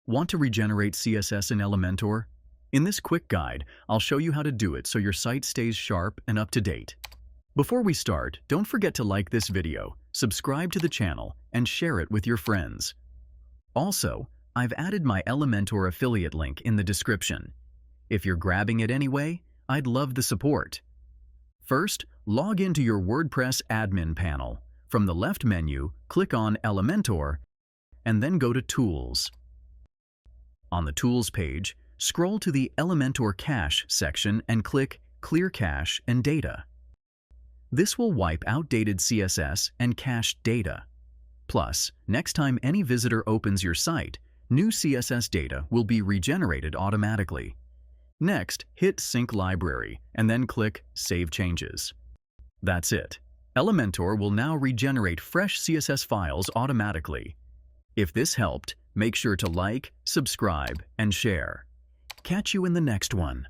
Want to regenerate CSS in Elementor? In this quick guide, I'll show you how to do it so your site stays sharp and up to date. Before we start, don't forget to like this video, subscribe to the channel, and share it with your friends. Also, I've added my Elementor affiliate link in the description. If you're grabbing it anyway, I'd love the support. First, log into your WordPress admin panel. From the left menu, click on Elementor, and then go to Tools. On the Tools page, scroll to the Elementor Cache section and click Clear Cache and Data. This will wipe outdated CSS and cached data. Plus, next time any visitor opens your site, new CSS data will be regenerated automatically. Next, hit Sync Library and then click Save Changes. That's it. Elementor will now regenerate fresh CSS files automatically. If this helped, make sure to like, subscribe, and share. Catch you in the next one.